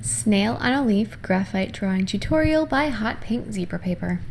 Snail on a Leaf Graphite Drawing Tutorial by Hot Pink Zebra Paper.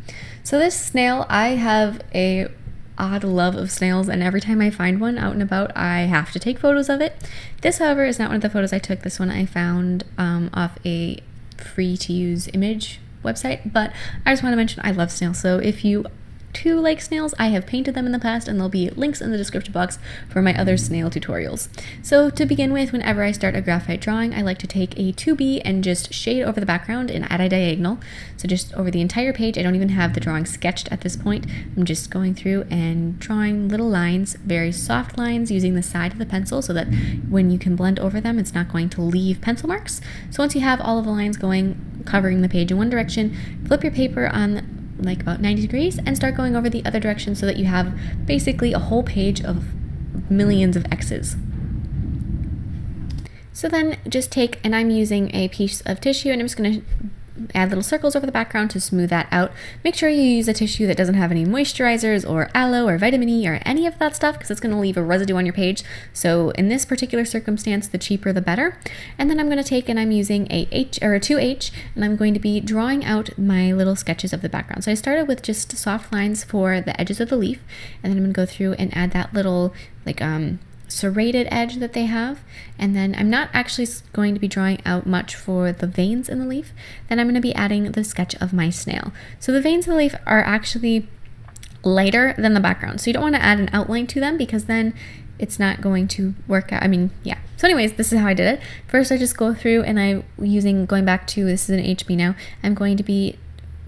So this snail, I have a odd love of snails, and every time I find one out and about, I have to take photos of it. This, however, is not one of the photos I took. This one I found off a free-to-use image website, but I just want to mention I love snails, so if you too like snails, I have painted them in the past, and there'll be links in the description box for my other snail tutorials. So to begin with, whenever I start a graphite drawing, I like to take a 2B and just shade over the background and add a diagonal. So just over the entire page. I don't even have the drawing sketched at this point. I'm just going through and drawing little lines, very soft lines, using the side of the pencil so that when you can blend over them, it's not going to leave pencil marks. So once you have all of the lines going, covering the page in one direction, flip your paper on like about 90 degrees and start going over the other direction so that you have basically a whole page of millions of X's. So then just take, and I'm using a piece of tissue, and I'm just going to add little circles over the background to smooth that out. Make sure you use a tissue that doesn't have any moisturizers or aloe or vitamin E or any of that stuff, because it's going to leave a residue on your page. So in this particular circumstance, the cheaper the better. And then I'm going to take, and I'm using a 2H, and I'm going to be drawing out my little sketches of the background. So I started with just soft lines for the edges of the leaf, and then I'm going to go through and add that little like serrated edge that they have, and then I'm not actually going to be drawing out much for the veins in the leaf. Then I'm going to be adding the sketch of my snail. So the veins of the leaf are actually lighter than the background, so you don't want to add an outline to them because then it's not going to work out. So anyways, this is how I did it. First I just go through and going back to, this is an HB now, I'm going to be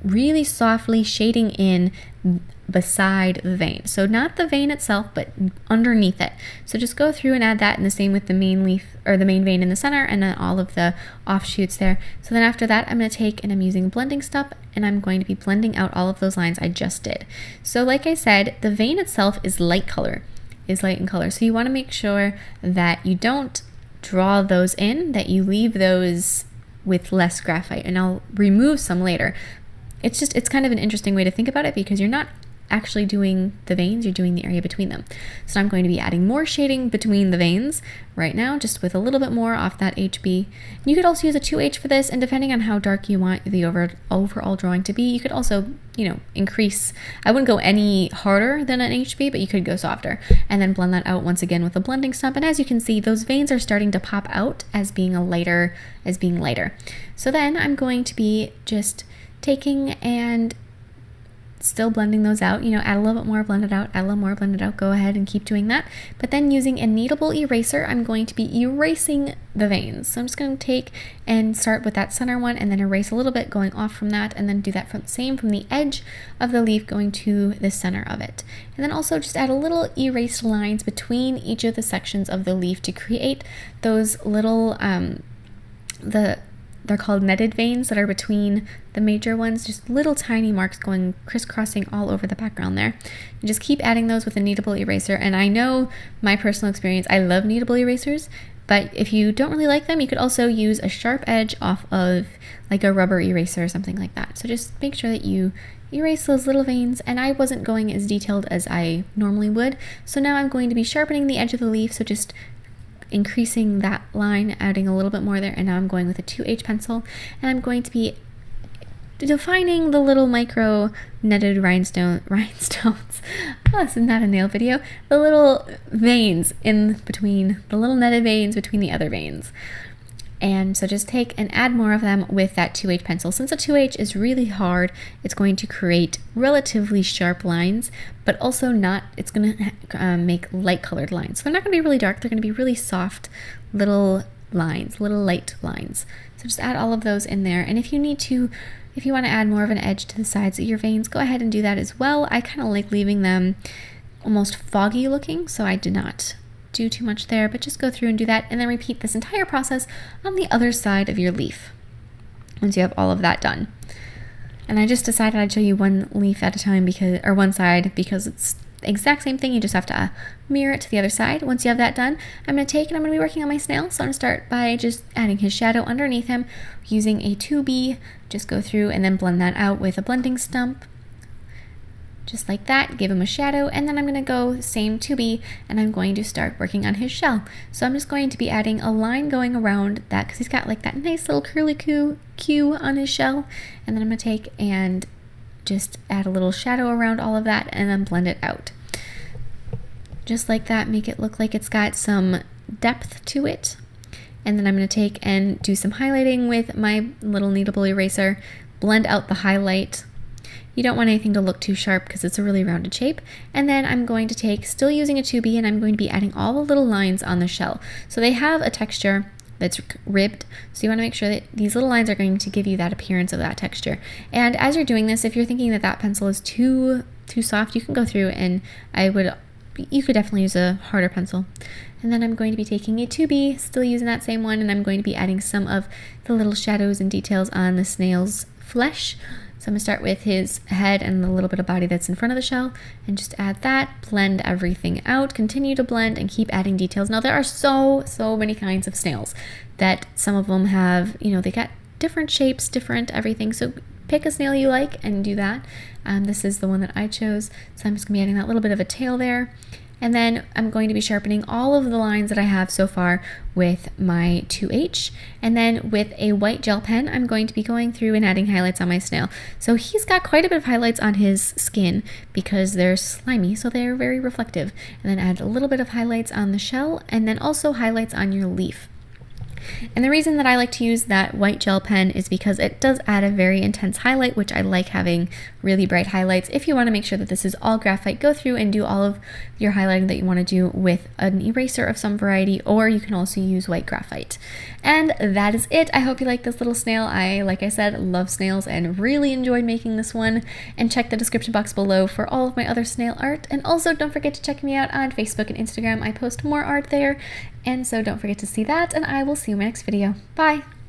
really softly shading in beside the vein. So not the vein itself, but underneath it. So just go through and add that, and the same with the main leaf, or the main vein in the center, and then all of the offshoots there. So then after that, I'm going to take, and I'm using blending stuff, and I'm going to be blending out all of those lines I just did. So like I said, the vein itself is light in color. So you want to make sure that you don't draw those in, that you leave those with less graphite, and I'll remove some later. It's kind of an interesting way to think about it, because you're not actually doing the veins, you're doing the area between them. So I'm going to be adding more shading between the veins right now, just with a little bit more off that HB. You could also use a 2H for this, and depending on how dark you want the overall drawing to be, you could also, increase. I wouldn't go any harder than an HB, but you could go softer, and then blend that out once again with a blending stump. And as you can see, those veins are starting to pop out as being lighter. So then I'm going to be just taking and still blending those out, add a little bit more, blend it out, add a little more, blend it out, go ahead and keep doing that. But then using a kneadable eraser, I'm going to be erasing the veins. So I'm just going to take and start with that center one, and then erase a little bit going off from that, and then do that from the edge of the leaf going to the center of it. And then also just add a little erased lines between each of the sections of the leaf to create those little, they're called netted veins that are between the major ones, just little tiny marks going crisscrossing all over the background there. And just keep adding those with a kneadable eraser. And I know my personal experience, I love kneadable erasers, but if you don't really like them, you could also use a sharp edge off of like a rubber eraser or something like that. So just make sure that you erase those little veins, and I wasn't going as detailed as I normally would. So now I'm going to be sharpening the edge of the leaf, so just increasing that line, adding a little bit more there, and now I'm going with a 2H pencil, and I'm going to be defining the little micro netted rhinestones. Oh, this is not a nail video. The little veins in between, the little netted veins between the other veins. And so just take and add more of them with that 2H pencil. Since a 2H is really hard, it's going to create relatively sharp lines, but also it's going to make light colored lines. So they're not going to be really dark, they're going to be really soft little lines, little light lines. So just add all of those in there. And if you want to add more of an edge to the sides of your veins, go ahead and do that as well. I kind of like leaving them almost foggy looking, so I did not do too much there, but just go through and do that, and then repeat this entire process on the other side of your leaf once you have all of that done. And I just decided I'd show you one leaf at a time, one side, because it's the exact same thing. You just have to mirror it to the other side. Once you have that done, I'm going to take and I'm going to be working on my snail. So I'm going to start by just adding his shadow underneath him using a 2B. Just go through and then blend that out with a blending stump. just like that, give him a shadow, and then I'm going to go same 2B, and I'm going to start working on his shell. So I'm just going to be adding a line going around that, because he's got like that nice little curly Q on his shell, and then I'm going to take and just add a little shadow around all of that, and then blend it out. Just like that, make it look like it's got some depth to it. And then I'm going to take and do some highlighting with my little kneadable eraser, blend out the highlight. You don't want anything to look too sharp because it's a really rounded shape. And then I'm going to take, still using a 2B, and I'm going to be adding all the little lines on the shell. So they have a texture that's ribbed, so you want to make sure that these little lines are going to give you that appearance of that texture. And as you're doing this, if you're thinking that that pencil is too soft, you can go through and you could definitely use a harder pencil. And then I'm going to be taking a 2B, still using that same one, and I'm going to be adding some of the little shadows and details on the snail's flesh. So I'm going to start with his head and the little bit of body that's in front of the shell, and just add that, blend everything out, continue to blend, and keep adding details. Now there are so many kinds of snails that some of them have, they got different shapes, different everything. So pick a snail you like and do that. This is the one that I chose, so I'm just going to be adding that little bit of a tail there. And then I'm going to be sharpening all of the lines that I have so far with my 2H. And then with a white gel pen, I'm going to be going through and adding highlights on my snail. So he's got quite a bit of highlights on his skin because they're slimy, so they're very reflective. And then add a little bit of highlights on the shell, and then also highlights on your leaf. And the reason that I like to use that white gel pen is because it does add a very intense highlight, which I like having really bright highlights. If you want to make sure that this is all graphite, go through and do all of your highlighting that you want to do with an eraser of some variety, or you can also use white graphite. And that is it. I hope you like this little snail. Like I said, love snails and really enjoyed making this one. And check the description box below for all of my other snail art. And also don't forget to check me out on Facebook and Instagram. I post more art there. And so don't forget to see that, and I will see you in my next video. Bye!